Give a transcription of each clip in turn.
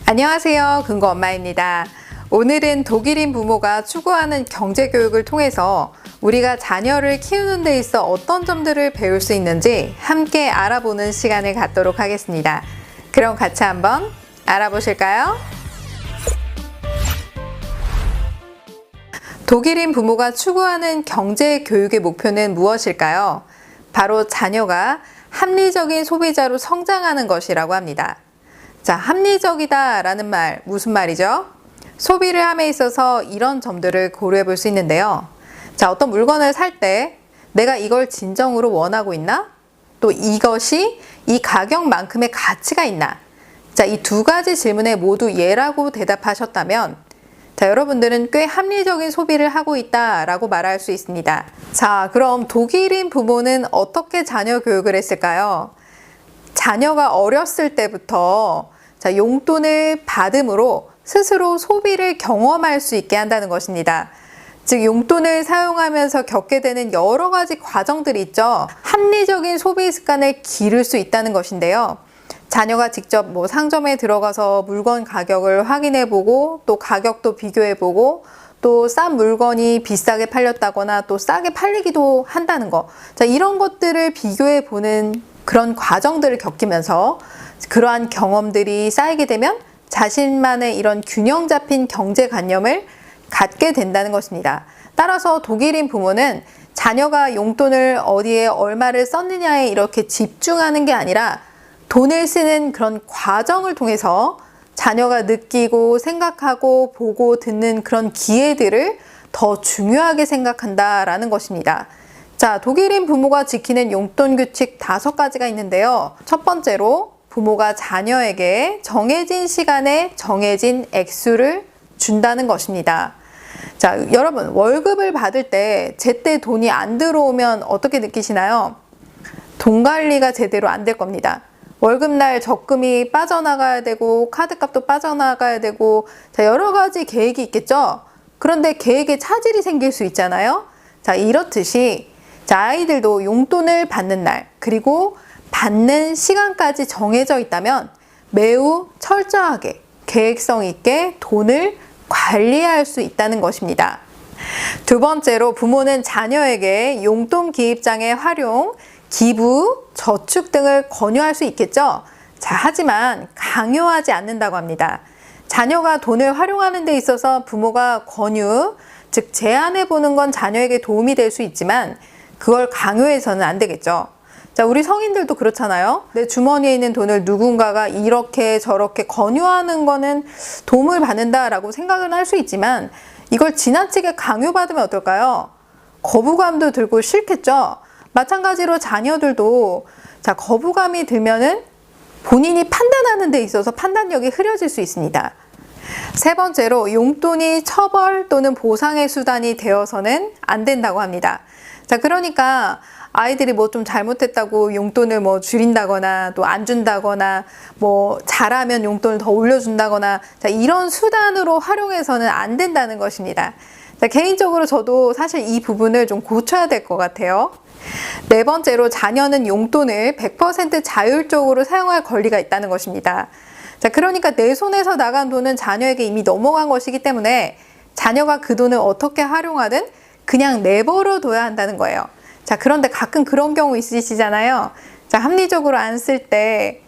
안녕하세요. 근거 엄마입니다. 오늘은 독일인 부모가 추구하는 경제교육을 통해서 우리가 자녀를 키우는 데 있어 어떤 점들을 배울 수 있는지 함께 알아보는 시간을 갖도록 하겠습니다. 그럼 같이 한번 알아보실까요? 독일인 부모가 추구하는 경제교육의 목표는 무엇일까요? 바로 자녀가 합리적인 소비자로 성장하는 것이라고 합니다. 자, 합리적이다 라는 말, 무슨 말이죠? 소비를 함에 있어서 이런 점들을 고려해 볼 수 있는데요. 자, 어떤 물건을 살 때 내가 이걸 진정으로 원하고 있나? 또 이것이 이 가격만큼의 가치가 있나? 자, 이 두 가지 질문에 모두 예라고 대답하셨다면 자, 여러분들은 꽤 합리적인 소비를 하고 있다라고 말할 수 있습니다. 자, 그럼 독일인 부모는 어떻게 자녀 교육을 했을까요? 자녀가 어렸을 때부터 자, 용돈을 받음으로 스스로 소비를 경험할 수 있게 한다는 것입니다. 즉, 용돈을 사용하면서 겪게 되는 여러 가지 과정들이 있죠. 합리적인 소비 습관을 기를 수 있다는 것인데요. 자녀가 직접 상점에 들어가서 물건 가격을 확인해보고 또 가격도 비교해보고 또 싼 물건이 비싸게 팔렸다거나 또 싸게 팔리기도 한다는 거. 자, 이런 것들을 비교해보는 그런 과정들을 겪으면서 그러한 경험들이 쌓이게 되면 자신만의 이런 균형 잡힌 경제관념을 갖게 된다는 것입니다. 따라서 독일인 부모는 자녀가 용돈을 어디에 얼마를 썼느냐에 이렇게 집중하는 게 아니라 돈을 쓰는 그런 과정을 통해서 자녀가 느끼고 생각하고 보고 듣는 그런 기회들을 더 중요하게 생각한다라는 것입니다. 자, 독일인 부모가 지키는 용돈 규칙 5가지가 있는데요. 첫 번째로 부모가 자녀에게 정해진 시간에 정해진 액수를 준다는 것입니다. 자, 여러분, 월급을 받을 때 제때 돈이 안 들어오면 어떻게 느끼시나요? 돈 관리가 제대로 안 될 겁니다. 월급날 적금이 빠져나가야 되고 카드값도 빠져나가야 되고 자, 여러 가지 계획이 있겠죠? 그런데 계획에 차질이 생길 수 있잖아요. 자, 이렇듯이 자, 아이들도 용돈을 받는 날 그리고 받는 시간까지 정해져 있다면 매우 철저하게 계획성 있게 돈을 관리할 수 있다는 것입니다. 두 번째로 부모는 자녀에게 용돈 기입장의 활용, 기부, 저축 등을 권유할 수 있겠죠. 자, 하지만 강요하지 않는다고 합니다. 자녀가 돈을 활용하는 데 있어서 부모가 권유, 즉 제안해 보는 건 자녀에게 도움이 될 수 있지만 그걸 강요해서는 안 되겠죠. 자, 우리 성인들도 그렇잖아요. 내 주머니에 있는 돈을 누군가가 이렇게 저렇게 권유하는 거는 도움을 받는다라고 생각은 할 수 있지만 이걸 지나치게 강요받으면 어떨까요? 거부감도 들고 싫겠죠. 마찬가지로 자녀들도 자, 거부감이 들면은 본인이 판단하는 데 있어서 판단력이 흐려질 수 있습니다. 세 번째로 용돈이 처벌 또는 보상의 수단이 되어서는 안 된다고 합니다. 자, 그러니까 아이들이 좀 잘못했다고 용돈을 줄인다거나 또 안 준다거나 잘하면 용돈을 더 올려준다거나 자, 이런 수단으로 활용해서는 안 된다는 것입니다. 자, 개인적으로 저도 사실 이 부분을 좀 고쳐야 될 것 같아요. 네 번째로 자녀는 용돈을 100% 자율적으로 사용할 권리가 있다는 것입니다. 자, 그러니까 내 손에서 나간 돈은 자녀에게 이미 넘어간 것이기 때문에 자녀가 그 돈을 어떻게 활용하든 그냥 내버려 둬야 한다는 거예요. 자, 그런데 가끔 그런 경우 있으시잖아요. 자, 합리적으로 안 쓸 때,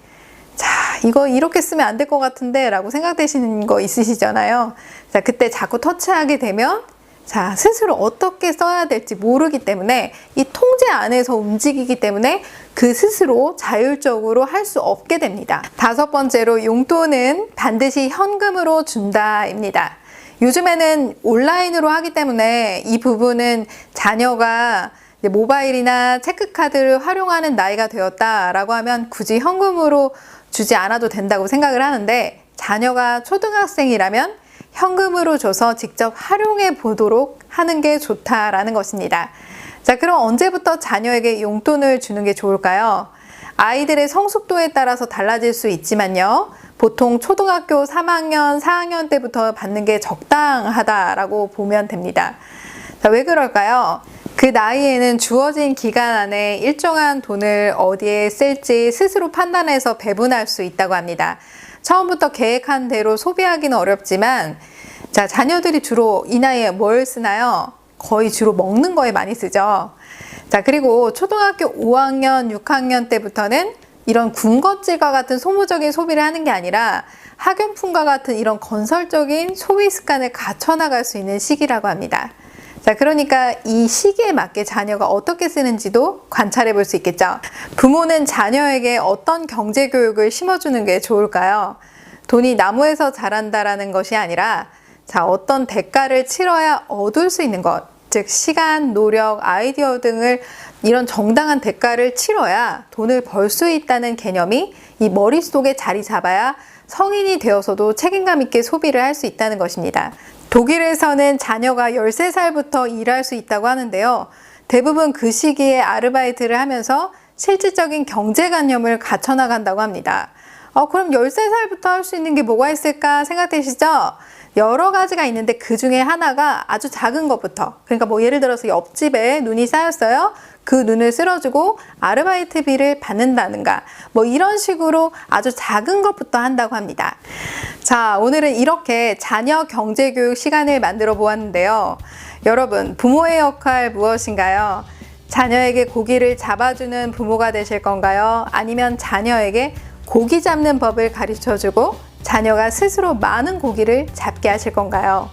자, 이거 이렇게 쓰면 안 될 것 같은데 라고 생각되시는 거 있으시잖아요. 자, 그때 자꾸 터치하게 되면 자, 스스로 어떻게 써야 될지 모르기 때문에 이 통제 안에서 움직이기 때문에 그 스스로 자율적으로 할 수 없게 됩니다. 다섯 번째로 용돈은 반드시 현금으로 준다입니다. 요즘에는 온라인으로 하기 때문에 이 부분은 자녀가 모바일이나 체크카드를 활용하는 나이가 되었다라고 하면 굳이 현금으로 주지 않아도 된다고 생각을 하는데 자녀가 초등학생이라면 현금으로 줘서 직접 활용해 보도록 하는 게 좋다라는 것입니다. 자, 그럼 언제부터 자녀에게 용돈을 주는 게 좋을까요? 아이들의 성숙도에 따라서 달라질 수 있지만요. 보통 초등학교 3학년, 4학년 때부터 받는 게 적당하다라고 보면 됩니다. 자, 왜 그럴까요? 그 나이에는 주어진 기간 안에 일정한 돈을 어디에 쓸지 스스로 판단해서 배분할 수 있다고 합니다. 처음부터 계획한 대로 소비하기는 어렵지만 자, 자녀들이 주로 이 나이에 뭘 쓰나요? 거의 주로 먹는 거에 많이 쓰죠. 자, 그리고 초등학교 5학년, 6학년 때부터는 이런 군것질과 같은 소모적인 소비를 하는 게 아니라 학용품과 같은 이런 건설적인 소비 습관을 갖춰나갈 수 있는 시기라고 합니다. 자, 그러니까 이 시기에 맞게 자녀가 어떻게 쓰는지도 관찰해 볼 수 있겠죠. 부모는 자녀에게 어떤 경제 교육을 심어주는 게 좋을까요? 돈이 나무에서 자란다라는 것이 아니라 자, 어떤 대가를 치러야 얻을 수 있는 것, 즉 시간, 노력, 아이디어 등을 이런 정당한 대가를 치러야 돈을 벌 수 있다는 개념이 이 머릿속에 자리 잡아야 성인이 되어서도 책임감 있게 소비를 할 수 있다는 것입니다. 독일에서는 자녀가 13살부터 일할 수 있다고 하는데요. 대부분 그 시기에 아르바이트를 하면서 실질적인 경제관념을 갖춰나간다고 합니다. 그럼 13살부터 할 수 있는 게 뭐가 있을까 생각되시죠? 여러 가지가 있는데 그 중에 하나가 아주 작은 것부터, 그러니까 뭐 예를 들어서 옆집에 눈이 쌓였어요. 그 눈을 쓸어주고 아르바이트비를 받는다든가 뭐 이런 식으로 아주 작은 것부터 한다고 합니다. 자, 오늘은 이렇게 자녀 경제교육 시간을 만들어 보았는데요. 여러분, 부모의 역할 무엇인가요? 자녀에게 고기를 잡아주는 부모가 되실 건가요? 아니면 자녀에게 고기 잡는 법을 가르쳐주고 자녀가 스스로 많은 고기를 잡게 하실 건가요?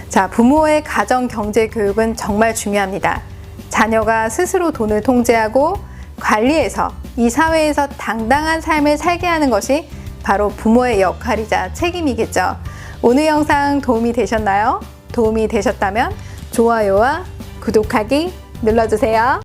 자, 부모의 가정 경제 교육은 정말 중요합니다. 자녀가 스스로 돈을 통제하고 관리해서 이 사회에서 당당한 삶을 살게 하는 것이 바로 부모의 역할이자 책임이겠죠. 오늘 영상 도움이 되셨나요? 도움이 되셨다면 좋아요와 구독하기 눌러주세요.